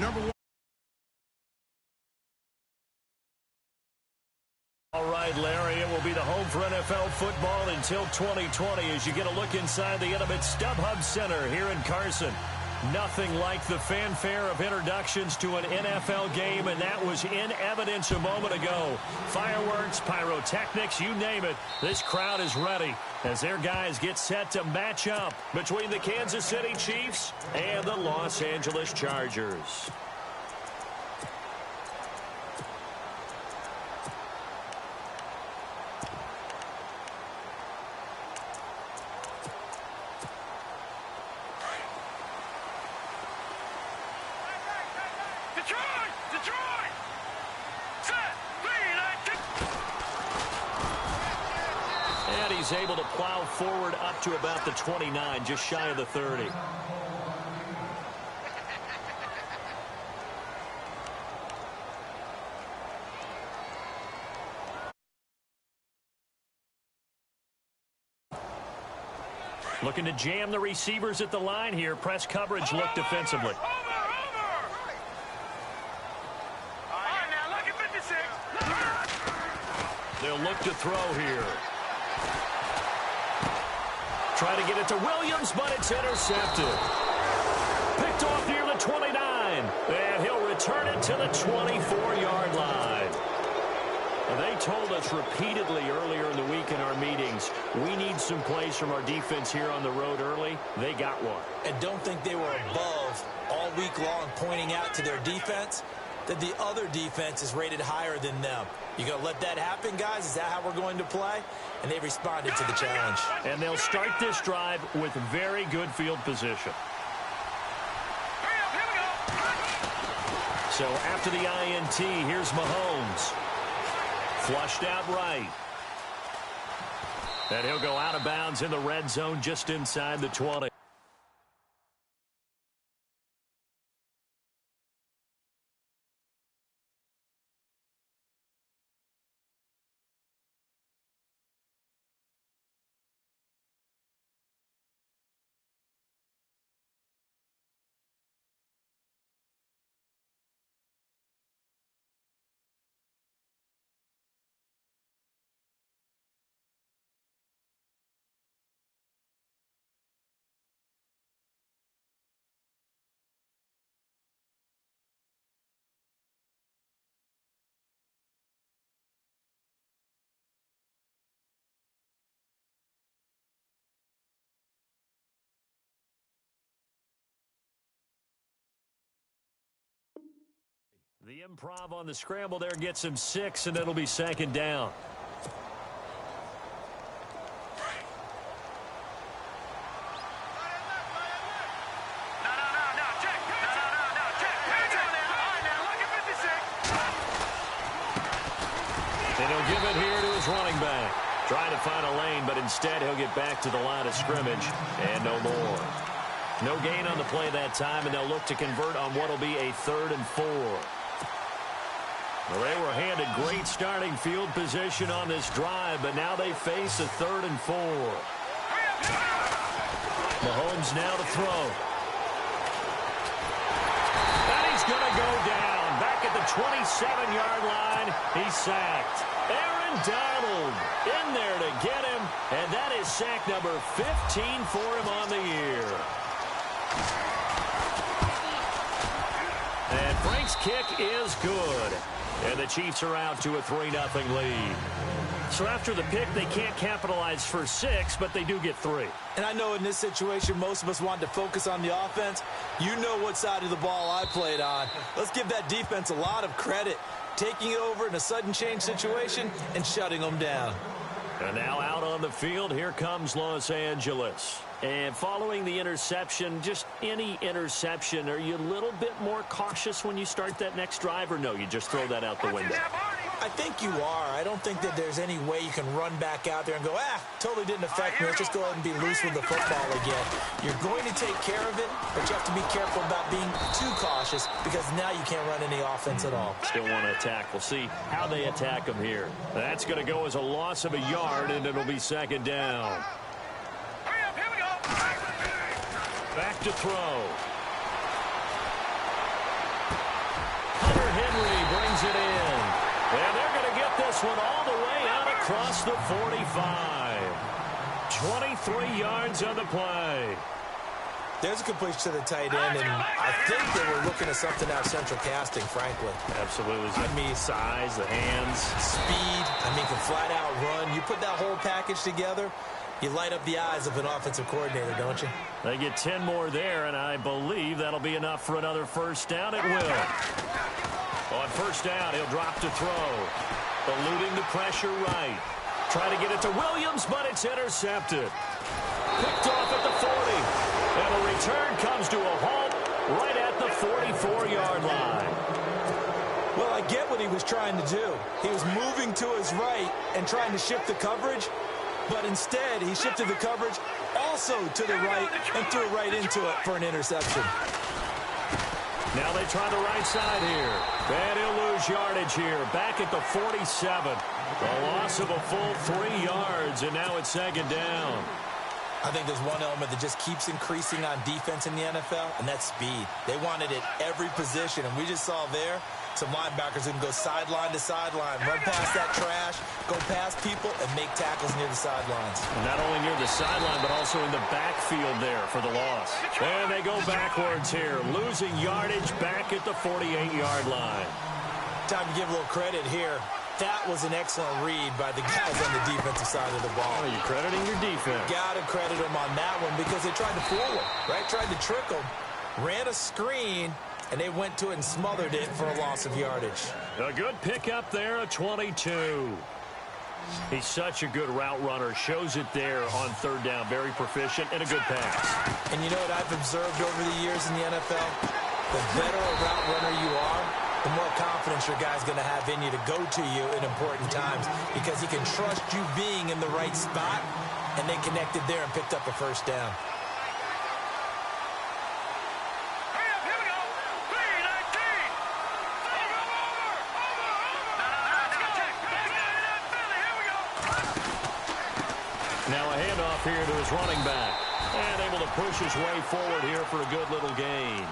number 1. All right, Larry, it will be the home for NFL football until 2020 as you get a look inside the intimate StubHub Center here in Carson. Nothing like the fanfare of introductions to an NFL game, and that was in evidence a moment ago. Fireworks, pyrotechnics, you name it. This crowd is ready as their guys get set to match up between the Kansas City Chiefs and the Los Angeles Chargers. He's able to plow forward up to about the 29, just shy of the 30. Looking to jam the receivers at the line here. Press coverage look defensively. They'll look to throw here. Try to get it to Williams, but it's intercepted. Picked off near the 29, and he'll return it to the 24-yard line. They told us repeatedly earlier in the week in our meetings, we need some plays from our defense here on the road early. They got one. And don't think they were above all week long pointing out to their defense that the other defense is rated higher than them. You going to let that happen, guys? Is that how we're going to play? And they responded to the challenge. And they'll start this drive with very good field position. So after the INT, here's Mahomes. Flushed out right. And he'll go out of bounds in the red zone just inside the 20. The improv on the scramble there gets him 6, and it'll be second down. And he'll give it here to his running back. Trying to find a lane, but instead he'll get back to the line of scrimmage, and no more. No gain on the play that time, and they'll look to convert on what will be a 3rd and 4. Well, they were handed great starting field position on this drive, but now they face a 3rd and 4. Mahomes now to throw. And he's going to go down. Back at the 27-yard line, he's sacked. Aaron Donald in there to get him, and that is sack number 15 for him on the year. And Frank's kick is good. And the Chiefs are out to a 3-0 lead. So after the pick, they can't capitalize for 6, but they do get 3. And I know in this situation, most of us wanted to focus on the offense. You know what side of the ball I played on. Let's give that defense a lot of credit. Taking it over in a sudden change situation and shutting them down. And now out on the field, here comes Los Angeles. And following the interception, just any interception, are you a little bit more cautious when you start that next drive, or no, you just throw that out the window? I think you are. I don't think that there's any way you can run back out there and go, totally didn't affect me. Let's just go ahead and be loose with the football again. You're going to take care of it, but you have to be careful about being too cautious because now you can't run any offense at all. Still want to attack. We'll see how they attack them here. That's going to go as a loss of a yard, and it'll be second down. Back to throw. one all the way out across the 45. 23 yards on the play. There's a completion to the tight end, and I think they were looking at something out of central casting, frankly. Absolutely. I mean, size, the hands. Speed. I mean, can flat out run. You put that whole package together, you light up the eyes of an offensive coordinator, don't you? They get 10 more there, and I believe that'll be enough for another first down. It will. On first down, he'll drop to throw. Eluding the pressure right. Try to get it to Williams, but it's intercepted. Picked off at the 40. And a return comes to a halt right at the 44-yard line. Well, I get what he was trying to do. He was moving to his right and trying to shift the coverage, but instead he shifted the coverage also to the right and threw it right into it for an interception. Now they try the right side here. And he'll lose yardage here. Back at the 47. A loss of a full 3 yards, and now it's second down. I think there's one element that just keeps increasing on defense in the NFL, and that's speed. They want it at every position, and we just saw there some linebackers who can go sideline to sideline, run past that trash, go past people, and make tackles near the sidelines. Not only near the sideline, but also in the backfield there for the loss. And they go backwards here, losing yardage back at the 48-yard line. Time to give a little credit here. That was an excellent read by the guys on the defensive side of the ball. Oh, you're crediting your defense. Got to credit them on that one because they tried to fool them, right? Tried to trick them, ran a screen, and they went to it and smothered it for a loss of yardage. A good pickup there, a 22. He's such a good route runner. Shows it there on third down. Very proficient and a good pass. And you know what I've observed over the years in the NFL? The better a route runner you are, the more confidence your guy's going to have in you to go to you in important times because he can trust you being in the right spot, and they connected there and picked up a first down. Now a handoff here to his running back. And able to push his way forward here for a good little gain.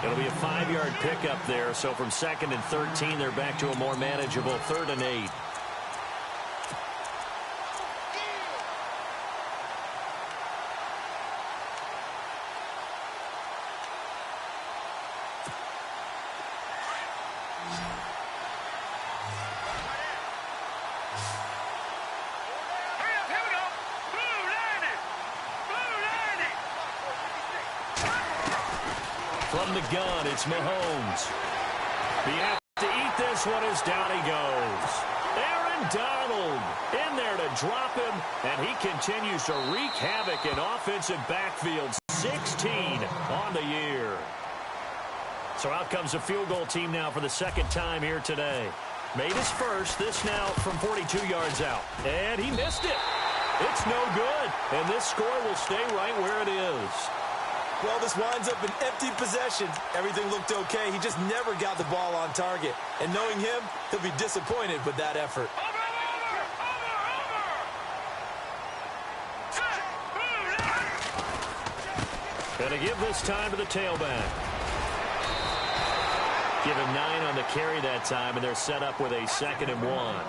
It'll be a 5-yard pickup there, so from 2nd and 13, they're back to a more manageable 3rd and 8. From the gun, it's Mahomes. You have to eat this one as down he goes. Aaron Donald in there to drop him, and he continues to wreak havoc in offensive backfield. 16 on the year. So out comes a field goal team now for the 2nd time here today. Made his first, this now from 42 yards out. And he missed it. It's no good, and this score will stay right where it is. Well, this winds up an empty possession. Everything looked okay. He just never got the ball on target. And knowing him, he'll be disappointed with that effort. Gonna give this time to the tailback. Give him 9 on the carry that time, and they're set up with a 2nd and 1.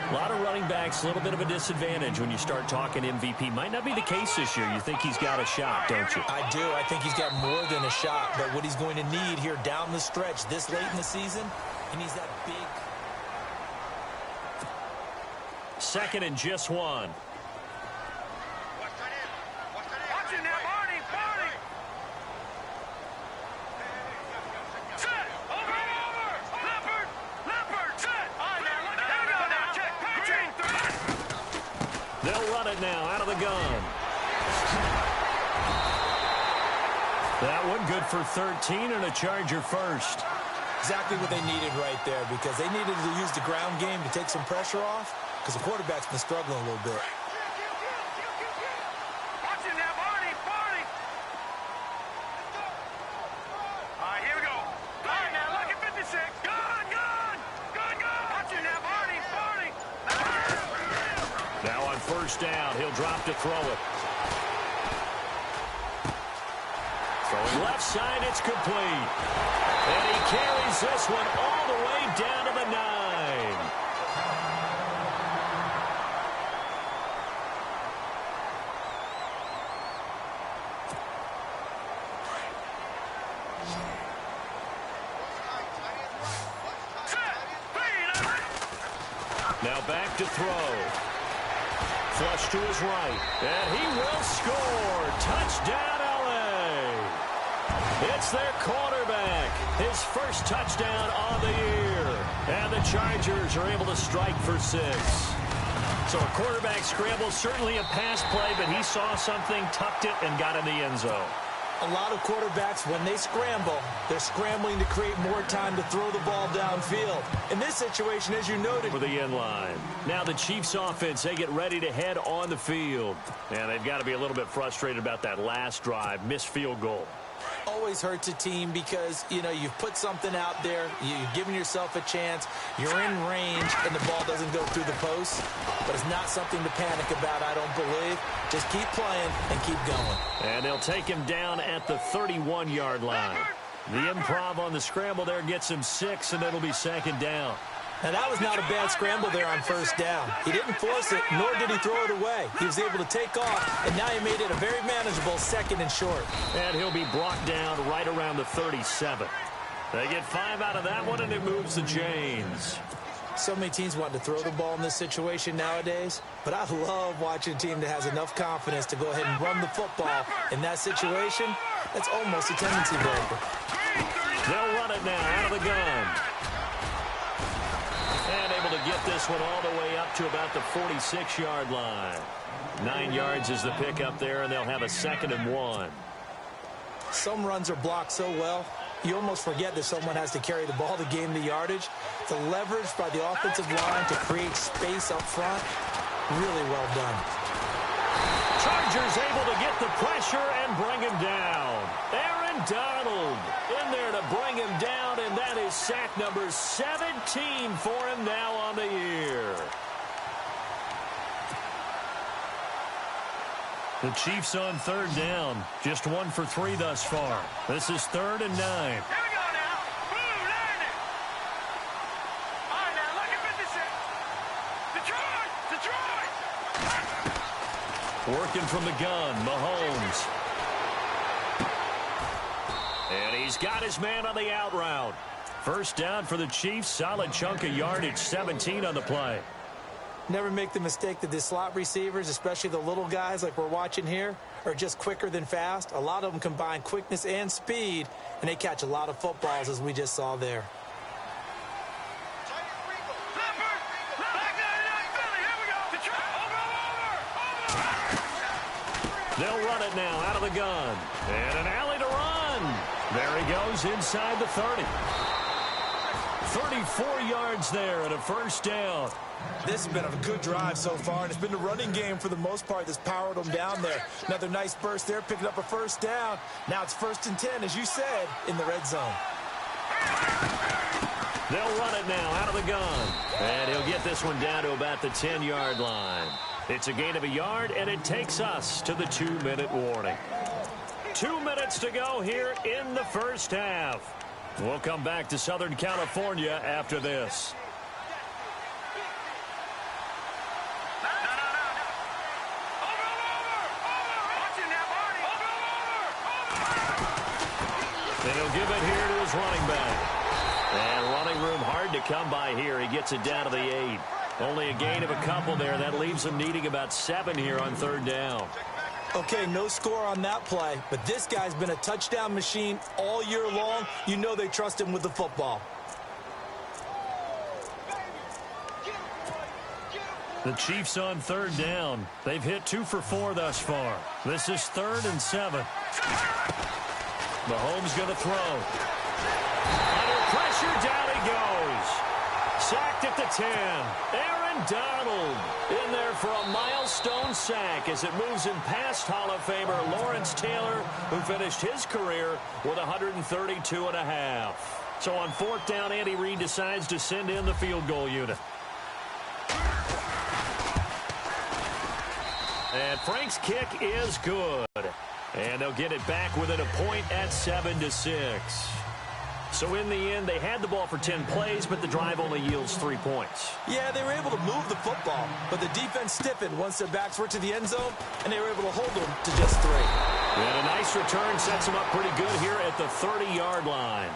A lot of running backs, a little bit of a disadvantage when you start talking MVP. Might not be the case this year. You think he's got a shot, don't you? I do. I think he's got more than a shot. But what he's going to need here down the stretch this late in the season, he needs that big. 2nd and just 1. They'll run it now out of the gun. That one good for 13 and a Charger first. Exactly what they needed right there because they needed to use the ground game to take some pressure off because the quarterback's been struggling a little bit. First down, he'll drop to throw it. Throwing left side, it's complete. And he carries this one all the way down to the 9. Now back to throw. Flush to his right. And he will score. Touchdown, L.A. It's their quarterback. His first touchdown on the year. And the Chargers are able to strike for 6. So a quarterback scramble, certainly a pass play, but he saw something, tucked it, and got in the end zone. A lot of quarterbacks, when they scramble, they're scrambling to create more time to throw the ball downfield. In this situation, as you noted, for the end line. Now the Chiefs offense, they get ready to head on the field. And they've got to be a little bit frustrated about that last drive, missed field goal. Always hurts a team because, you know, you've put something out there, you've given yourself a chance, you're in range, and the ball doesn't go through the post. But it's not something to panic about, I don't believe. Just keep playing and keep going. And they'll take him down at the 31-yard line. The improv on the scramble there gets him 6, and it'll be second down. Now, that was not a bad scramble there on first down. He didn't force it, nor did he throw it away. He was able to take off, and now he made it a very manageable second and short. And he'll be brought down right around the 37. They get 5 out of that one, and it moves the chains. So many teams want to throw the ball in this situation nowadays, but I love watching a team that has enough confidence to go ahead and run the football. In that situation, that's almost a tendency breaker. They'll run it now out of the gun. And able to get this one all the way up to about the 46-yard line. 9 yards is the pickup there, and they'll have a 2nd and 1. Some runs are blocked so well, you almost forget that someone has to carry the ball to gain the yardage. The leverage by the offensive line to create space up front, really well done. Chargers able to get the pressure and bring him down. Aaron Donald in there to bring him down, and that is sack number 17 for him now on the year. The Chiefs on 3rd down. Just 1 for 3 thus far. This is 3rd and 9. Here we go now. Boom, learn it. All right, now look at 56. Detroit! Working from the gun, Mahomes. And he's got his man on the out route. First down for the Chiefs. Solid chunk of yardage, 17 on the play. Never make the mistake that the slot receivers, especially the little guys like we're watching here, are just quicker than fast. A lot of them combine quickness and speed, and they catch a lot of footballs, as we just saw there. They'll run it now out of the gun. And an alley to run. There he goes inside the 30. 34 yards there and a first down. This has been a good drive so far, and it's been the running game for the most part that's powered them down there. Another nice burst there, picking up a first down. Now it's 1st and 10, as you said, in the red zone. They'll run it now out of the gun. And he'll get this one down to about the 10-yard line. It's a gain of a yard, and it takes us to the 2-minute warning. 2 minutes to go here in the first half. We'll come back to Southern California after this. And he'll give it here to his running back. And running room hard to come by here. He gets it down to the 8. Only a gain of a couple there. That leaves him needing about 7 here on 3rd down. Okay, no score on that play, but this guy's been a touchdown machine all year long. You know they trust him with the football. The Chiefs on 3rd down. They've hit 2 for 4 thus far. This is 3rd and 7. Mahomes going to throw. Under pressure, down he goes. Sacked at the 10. Aaron Donald in there for a milestone sack as it moves him past Hall of Famer Lawrence Taylor, who finished his career with 132.5. So on 4th down, Andy Reid decides to send in the field goal unit. And Frank's kick is good. And they'll get it back within a point at 7-6. So in the end, they had the ball for 10 plays, but the drive only yields 3 points. Yeah, they were able to move the football, but the defense stiffened once their backs were to the end zone, and they were able to hold them to just 3. And a nice return sets them up pretty good here at the 30-yard line.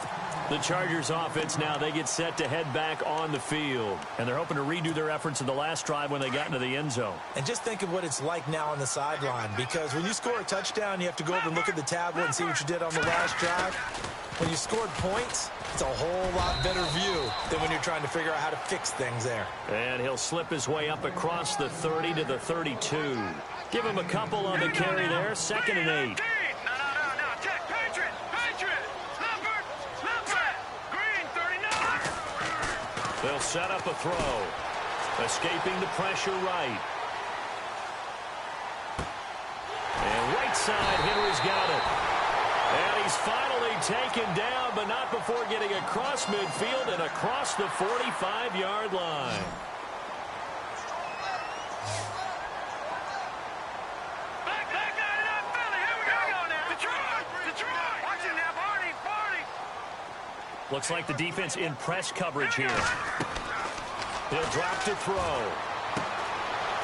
The Chargers offense now, they get set to head back on the field. And they're hoping to redo their efforts in the last drive when they got into the end zone. And just think of what it's like now on the sideline, because when you score a touchdown, you have to go over and look at the tablet and see what you did on the last drive. When you scored points, it's a whole lot better view than when you're trying to figure out how to fix things there. And he'll slip his way up across the 30 to the 32. Give him a couple on the carry there, 2nd and 8. They'll set up a throw. Escaping the pressure right. And right side, Henry's got it. And he's finally taken down, but not before getting across midfield and across the 45-yard line. Looks like the defense in press coverage here. He'll drop to throw.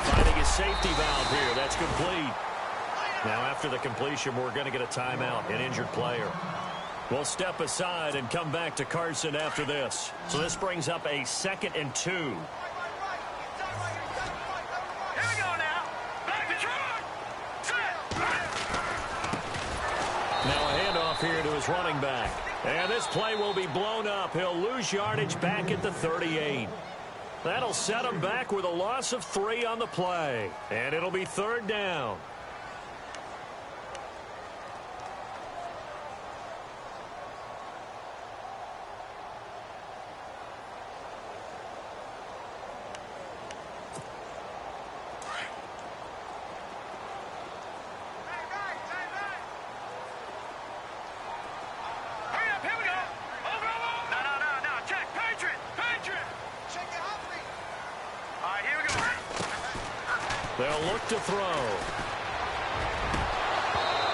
Finding his safety valve here. That's complete. Now after the completion, we're going to get a timeout, an injured player. We'll step aside and come back to Carson after this. So this brings up a 2nd and 2. Here we go now. Back to try. Now a handoff here to his running back. And this play will be blown up. He'll lose yardage back at the 38. That'll set him back with a loss of 3 on the play. And it'll be 3rd down. They'll look to throw.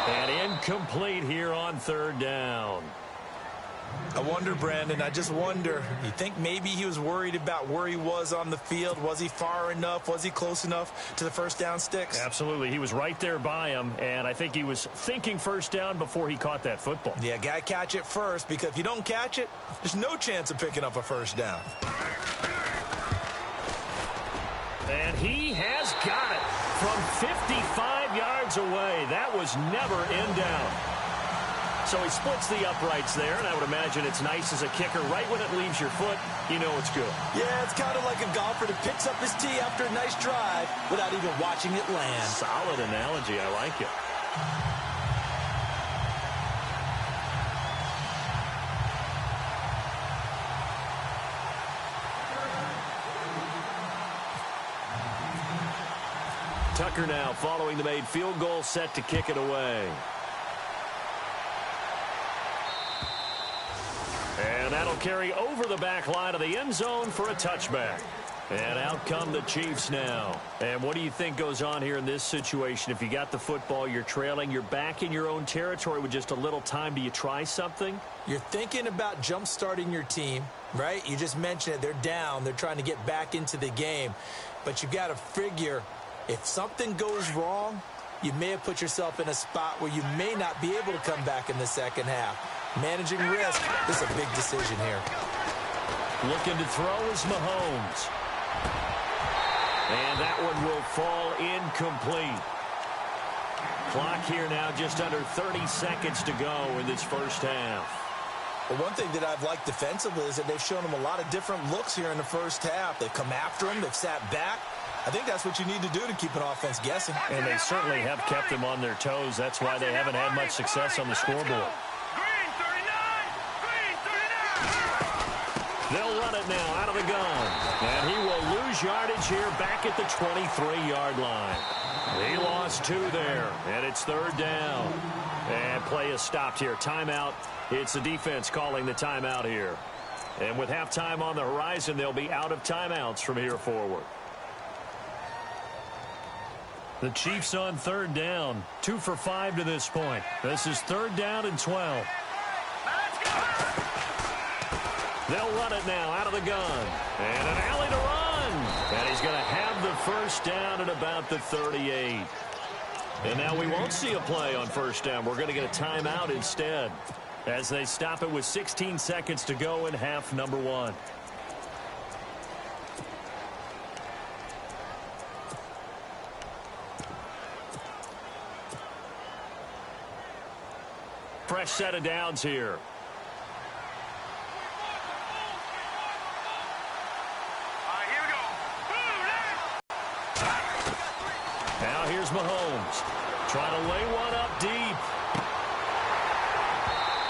And incomplete here on 3rd down. I wonder, Brandon, I just wonder, you think maybe he was worried about where he was on the field? Was he far enough? Was he close enough to the first down sticks? Absolutely. He was right there by him, and I think he was thinking first down before he caught that football. Yeah, got to catch it first, because if you don't catch it, there's no chance of picking up a first down. And he has got it from 55 yards away. That was never in down. So he splits the uprights there, and I would imagine it's nice as a kicker. Right when it leaves your foot, you know it's good. Yeah, it's kind of like a golfer that picks up his tee after a nice drive without even watching it land. Solid analogy. I like it. Tucker now following the made field goal, set to kick it away. And that'll carry over the back line of the end zone for a touchback. And out come the Chiefs now. And what do you think goes on here in this situation? If you got the football, you're trailing, you're back in your own territory with just a little time. Do you try something? You're thinking about jump-starting your team, right? You just mentioned it. They're down. They're trying to get back into the game. But you got to figure, if something goes wrong, you may have put yourself in a spot where you may not be able to come back in the second half. Managing risk, this is a big decision here. Looking to throw is Mahomes. And that one will fall incomplete. Clock here now just under 30 seconds to go in this first half. Well, one thing that I've liked defensively is that they've shown him a lot of different looks here in the first half. They've come after him. They've sat back. I think that's what you need to do to keep an offense guessing. And they certainly have kept them on their toes. That's why they haven't had much success on the scoreboard. They'll run it now out of the gun. And he will lose yardage here back at the 23-yard line. He lost 2 there, and it's 3rd down. And play is stopped here. Timeout. It's the defense calling the timeout here. And with halftime on the horizon, they'll be out of timeouts from here forward. The Chiefs on 3rd down. 2 for 5 to this point. This is 3rd down and 12. They'll run it now out of the gun. And an alley to run. And he's going to have the first down at about the 38. And now we won't see a play on first down. We're going to get a timeout instead. as they stop it with 16 seconds to go in half number one. Fresh set of downs here. Here we go. Now here's Mahomes. Trying to lay one up deep.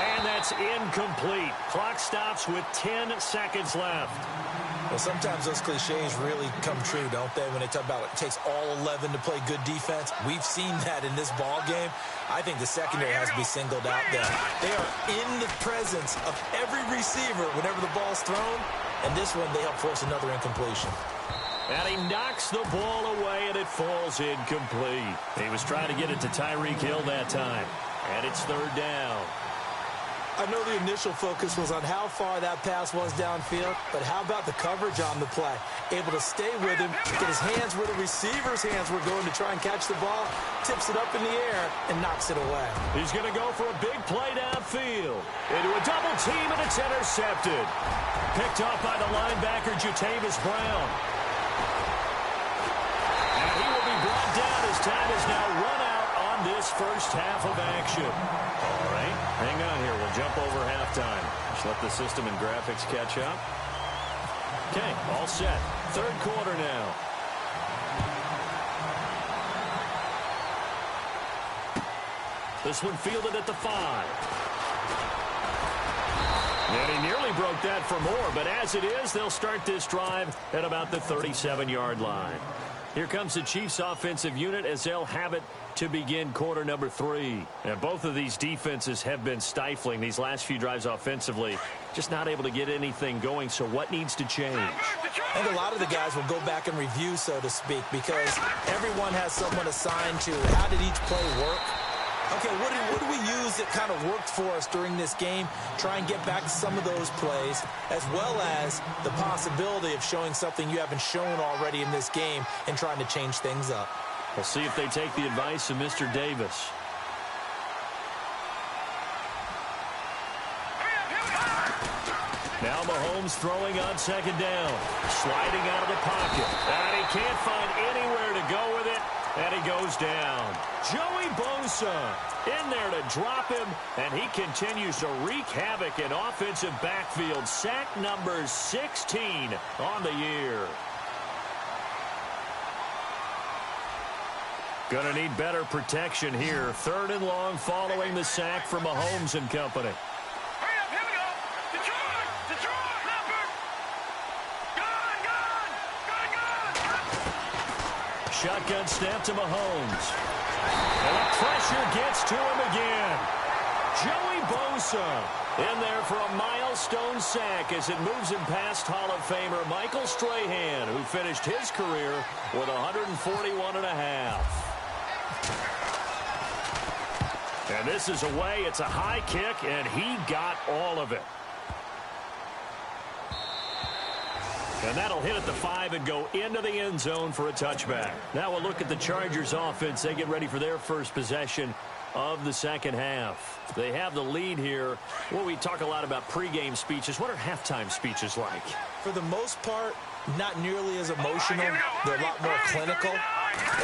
And that's incomplete. Clock stops with 10 seconds left. Well, sometimes those cliches really come true, don't they? When they talk about it takes all 11 to play good defense. We've seen that in this ball game. I think the secondary has to be singled out there. They are in the presence of every receiver whenever the ball's thrown. And this one, they help force another incompletion. And he knocks the ball away, and it falls incomplete. He was trying to get it to Tyreek Hill that time. And it's third down. I know the initial focus was on how far that pass was downfield, but how about the coverage on the play? Able to stay with him, get his hands where the receiver's hands were going to try and catch the ball, tips it up in the air, and knocks it away. He's going to go for a big play downfield. Into a double team, and it's intercepted. Picked off by the linebacker, Jatavis Brown. And he will be brought down as time is now run out on this first half of action. All right, hang on here. We'll jump over halftime. Just let the system and graphics catch up. Okay, all set. Third quarter now. This one fielded at the 5. And he nearly broke that for more, but as it is, they'll start this drive at about the 37-yard line. Here comes the Chiefs offensive unit as they'll have it to begin quarter number 3. And both of these defenses have been stifling these last few drives offensively. Just not able to get anything going, so what needs to change? I think a lot of the guys will go back and review, so to speak, because everyone has someone assigned to how did each play work. Okay, what do we use that kind of worked for us during this game? Try and get back to some of those plays, as well as the possibility of showing something you haven't shown already in this game and trying to change things up. We'll see if they take the advice of Mr. Davis. Now Mahomes throwing on second down. Sliding out of the pocket. And he can't find anywhere to go with it. And he goes down. Joey Bosa in there to drop him. And he continues to wreak havoc in offensive backfield. Sack number 16 on the year. Going to need better protection here. Third and long following the sack from Mahomes and company. Shotgun snap to Mahomes. And the pressure gets to him again. Joey Bosa in there for a milestone sack as it moves him past Hall of Famer Michael Strahan, who finished his career with 141.5. And this is away. It's a high kick, and he got all of it. And that'll hit at the 5 and go into the end zone for a touchback. Now we'll look at the Chargers offense. They get ready for their first possession of the second half. They have the lead here. Well, we talk a lot about pregame speeches. What are halftime speeches like? For the most part, not nearly as emotional. They're a lot more clinical.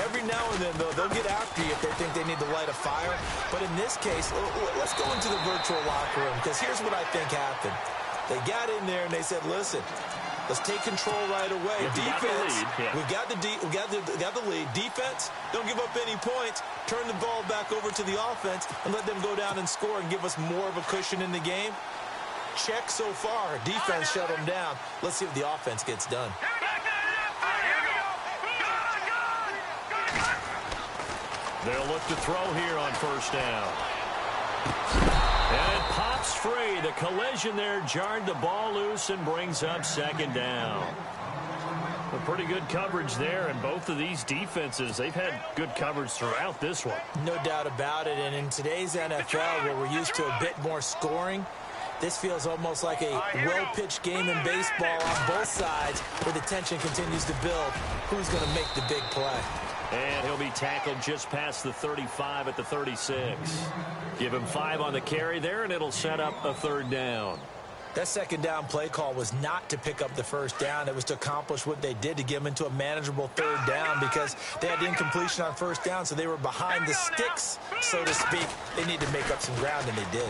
Every now and then, though, they'll get after you if they think they need to light a fire. But in this case, let's go into the virtual locker room, because here's what I think happened. They got in there and they said, listen, let's take control right away. Defense, we've got the lead. Defense, don't give up any points. Turn the ball back over to the offense and let them go down and score and give us more of a cushion in the game. Check so far. Defense shut them down. Let's see if the offense gets done. They'll look to throw here on first down. And it pops free. The collision there jarred the ball loose and brings up second down. A pretty good coverage there, and both of these defenses, they've had good coverage throughout this one. No doubt about it, and in today's NFL, where we're used to a bit more scoring, this feels almost like a well-pitched game in baseball on both sides, where the tension continues to build. Who's going to make the big play? And he'll be tackled just past the 35 at the 36. Give him 5 on the carry there, and it'll set up a 3rd down. That 2nd down play call was not to pick up the 1st down. It was to accomplish what they did, to get them into a manageable 3rd down, because they had the incompletion on 1st down, so they were behind the sticks, so to speak. They needed to make up some ground, and they did.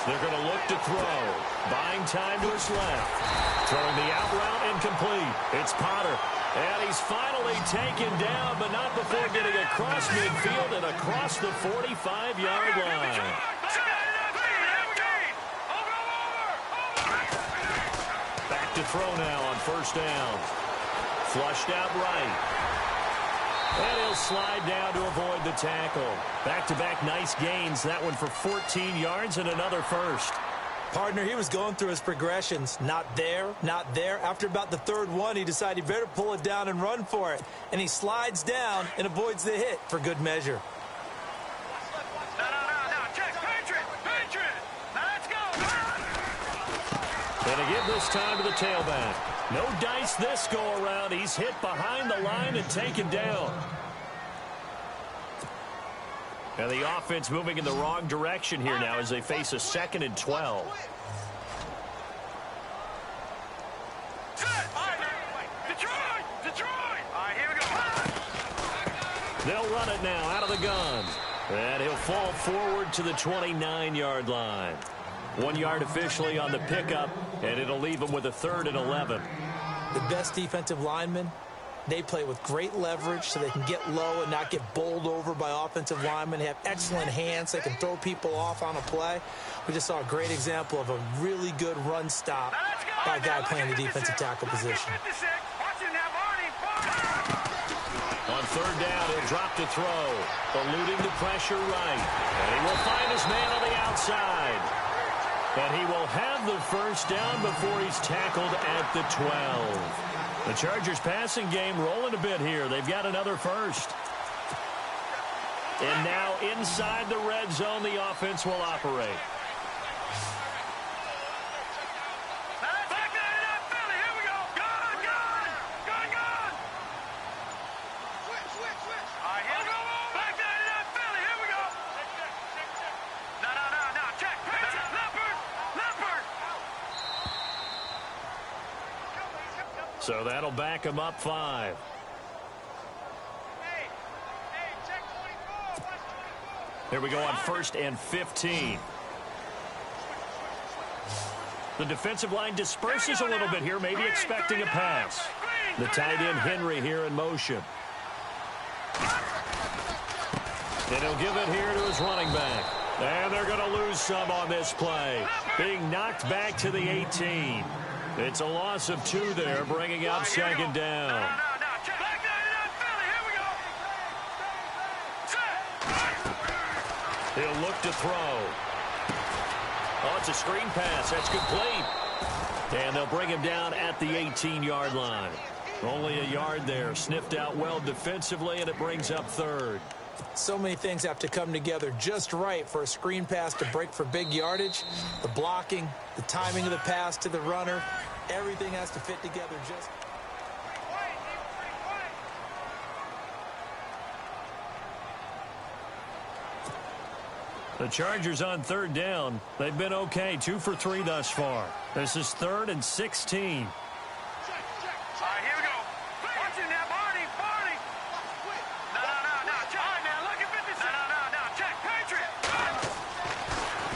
They're going to look to throw. Buying time to his left. Throwing the out route incomplete. It's Potter. And he's finally taken down, but not before getting across midfield and across the 45-yard line. Back to throw now on 1st down. Flushed out right. And he'll slide down to avoid the tackle. Back-to-back nice gains. That one for 14 yards and another 1st. Partner, he was going through his progressions. Not there, not there. After about the 3rd one, he decided he better pull it down and run for it. And he slides down and avoids the hit for good measure. No. Check. Patriot. Now let's go. And to give this time to the tailback. No dice this go-around. He's hit behind the line and taken down. And the offense moving in the wrong direction here now as they face a 2nd and 12. Detroit! All right, here we go. They'll run it now out of the gun. And he'll fall forward to the 29-yard line. 1 yard officially on the pickup, and it'll leave him with a 3rd and 11. The best defensive linemen, they play with great leverage so they can get low and not get bowled over by offensive linemen. They have excellent hands. They can throw people off on a play. We just saw a great example of a really good run stop by a guy playing the defensive tackle position. On 3rd down, he'll drop to throw, eluding the pressure right. And he will find his man on the outside. And he will have the 1st down before he's tackled at the 12. The Chargers passing game rolling a bit here. They've got another 1st. And now inside the red zone, the offense will operate. So that'll back him up 5. Here we go on 1st and 15. The defensive line disperses a little bit here, maybe expecting a pass. The tight end Henry here in motion. And he'll give it here to his running back. And they're going to lose some on this play. Being knocked back to the 18. It's a loss of 2 there, bringing up 2nd down. He'll look to throw. Oh, it's a screen pass. That's complete. And they'll bring him down at the 18-yard line. Only a yard there. Sniffed out well defensively, and it brings up 3rd. So many things have to come together just right for a screen pass to break for big yardage. The blocking, the timing of the pass to the runner, everything has to fit together just. The Chargers on 3rd down. They've been okay, 2 for 3 thus far. This is 3rd and 16.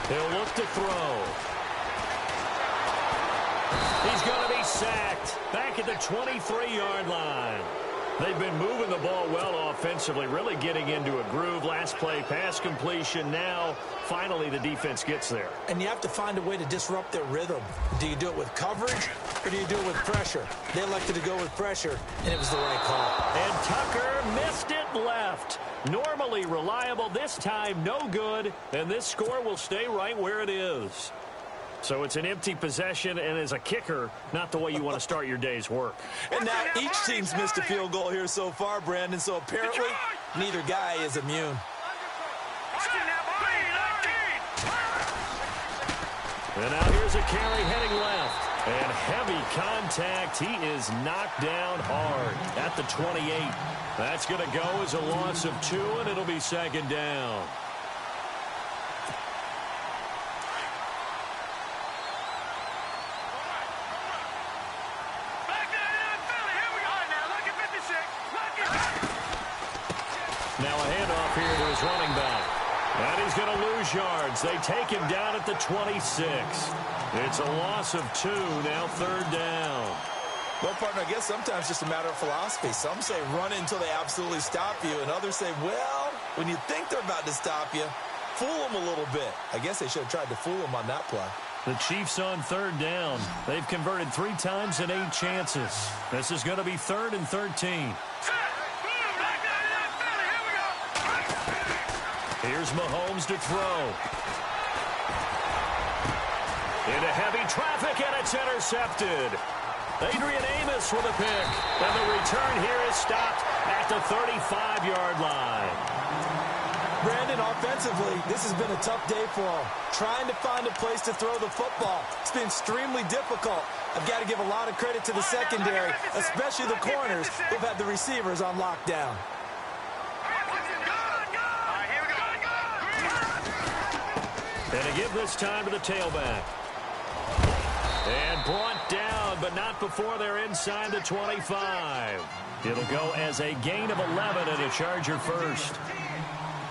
He'll look to throw. He's going to be sacked back at the 23-yard line. They've been moving the ball well offensively, really getting into a groove. Last play, pass completion. Now, finally, the defense gets there. And you have to find a way to disrupt their rhythm. Do you do it with coverage, or do you do it with pressure? They elected to go with pressure, and it was the right call. And Tucker missed it left. Normally reliable, this time no good, and this score will stay right where it is. So it's an empty possession, and as a kicker, not the way you want to start your day's work. And now each team's missed a field goal here so far, Brandon, so apparently neither guy is immune. And now here's a carry heading left. And heavy contact. He is knocked down hard at the 28. That's going to go as a loss of 2, and it'll be second down. Now a handoff here to his running back. And he's going to lose yards. They take him down at the 26. It's a loss of 2, now third down. Well, partner, I guess sometimes just a matter of philosophy. Some say run until they absolutely stop you, and others say, well, when you think they're about to stop you, fool them a little bit. I guess they should have tried to fool them on that play. The Chiefs on third down. They've converted 3 times in 8 chances. This is going to be 3rd and 13. Here's Mahomes to throw. Into heavy traffic, and it's intercepted. Adrian Amos with a pick. And the return here is stopped at the 35-yard line. Brandon, offensively, this has been a tough day for him. Trying to find a place to throw the football. It's been extremely difficult. I've got to give a lot of credit to the secondary, especially the corners who've had the receivers on lockdown. And to give this time to the tailback. And brought down, but not before they're inside the 25. It'll go as a gain of 11 and a Charger first.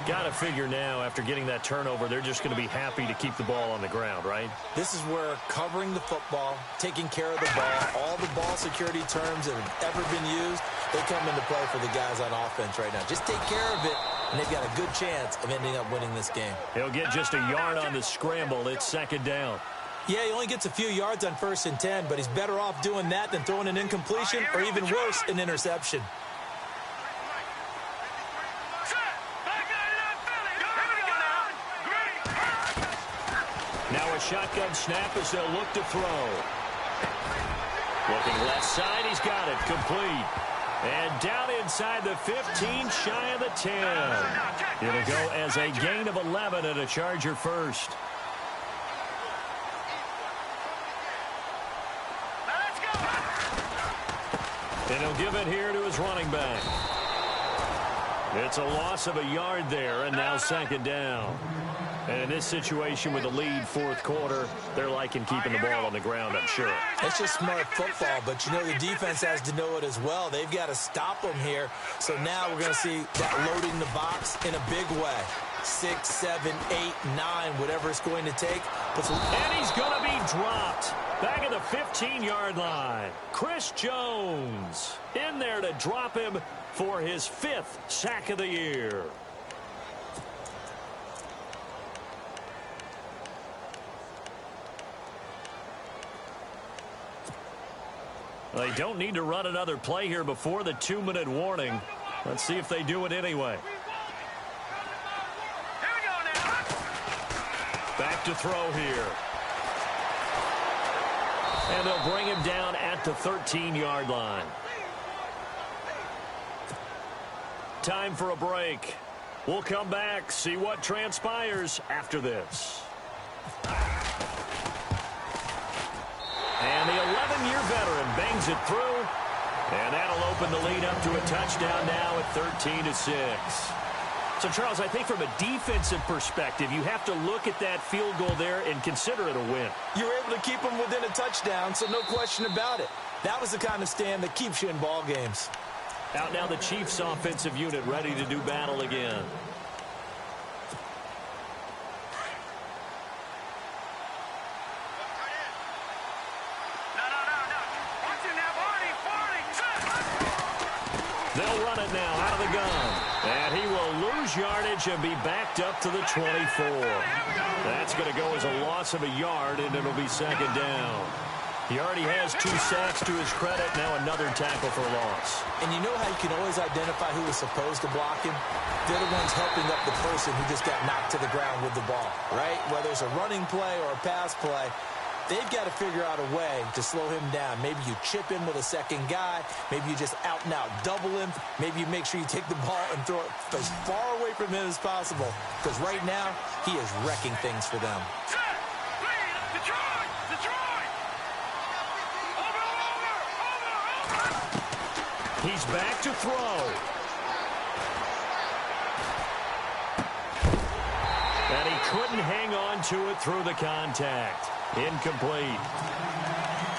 Got to figure now, after getting that turnover, they're just going to be happy to keep the ball on the ground, right? This is where covering the football, taking care of the ball, all the ball security terms that have ever been used, they come into play for the guys on offense right now. Just take care of it, and they've got a good chance of ending up winning this game. He'll get just a yard on the scramble. It's second down. Yeah, he only gets a few yards on 1st and 10, but he's better off doing that than throwing an incompletion or even worse, an interception. Now a shotgun snap as they'll look to throw. Looking left side, he's got it, complete. And down inside the 15, shy of the 10. It'll go as a gain of 11 and a Charger first. And he'll give it here to his running back. It's a loss of a yard there, and now second down. And in this situation with the lead, 4th quarter, they're liking keeping the ball on the ground, I'm sure. It's just smart football, but, you know, the defense has to know it as well. They've got to stop them here. So now we're going to see that loading the box in a big way. 6, 7, 8, 9, whatever it's going to take. And he's going to be dropped. Back at the 15-yard line. Chris Jones in there to drop him for his 5th sack of the year. They don't need to run another play here before the 2-minute warning. Let's see if they do it anyway. Back to throw here. And they'll bring him down at the 13-yard line. Time for a break. We'll come back, see what transpires after this. And the 11-year veteran bangs it through. And that'll open the lead up to a touchdown now at 13-6. So, Charles, I think from a defensive perspective, you have to look at that field goal there and consider it a win. You were able to keep them within a touchdown, so no question about it. That was the kind of stand that keeps you in ball games. Out now the Chiefs offensive unit ready to do battle again. They'll run it now out of the gun. And he will lose yardage and be backed up to the 24. That's going to go as a loss of a yard, and it'll be second down. He already has 2 sacks to his credit. Now another tackle for loss. And you know how you can always identify who was supposed to block him? They're the ones helping up the person who just got knocked to the ground with the ball, right? Whether it's a running play or a pass play, they've got to figure out a way to slow him down. Maybe you chip him with a second guy. Maybe you just out-and-out double him. Maybe you make sure you take the ball and throw it as far away from him as possible. Because right now, he is wrecking things for them. He's back to throw. And he couldn't hang on to it through the contact. Incomplete.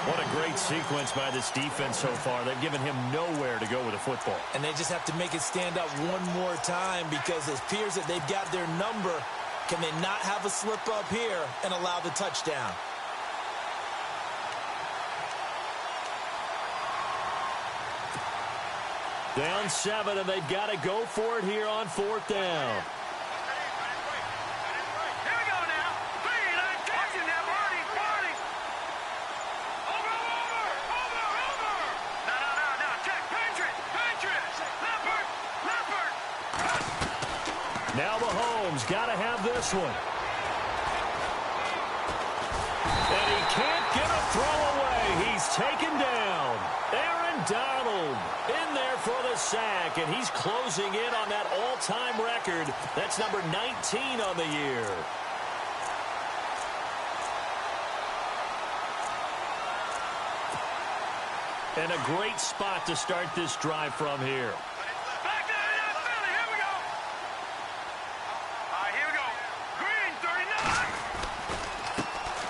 What a great sequence by this defense so far. They've given him nowhere to go with the football. And they just have to make it stand up one more time because it appears that they've got their number. Can they not have a slip up here and allow the touchdown? Down 7, and they've got to go for it here on 4th down. Now Mahomes got to have this one. And he can't get a throw away. He's taken down. Aaron Donald in there for the sack, and he's closing in on that all-time record. That's number 19 on the year. And a great spot to start this drive from here.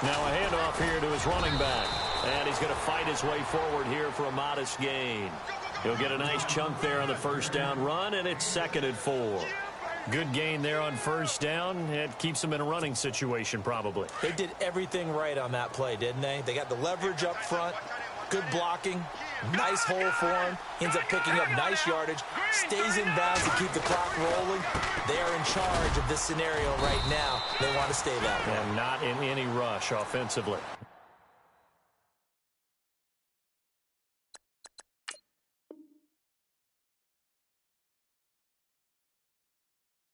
Now a handoff here to his running back. And he's going to fight his way forward here for a modest gain. He'll get a nice chunk there on the first down run, and it's 2nd and 4. Good gain there on first down. It keeps them in a running situation probably. They did everything right on that play, didn't they? They got the leverage up front, good blocking, nice hole for him. Ends up picking up nice yardage, stays in bounds to keep the clock rolling. They are in charge of this scenario right now. They want to stay that way. And not in any rush offensively.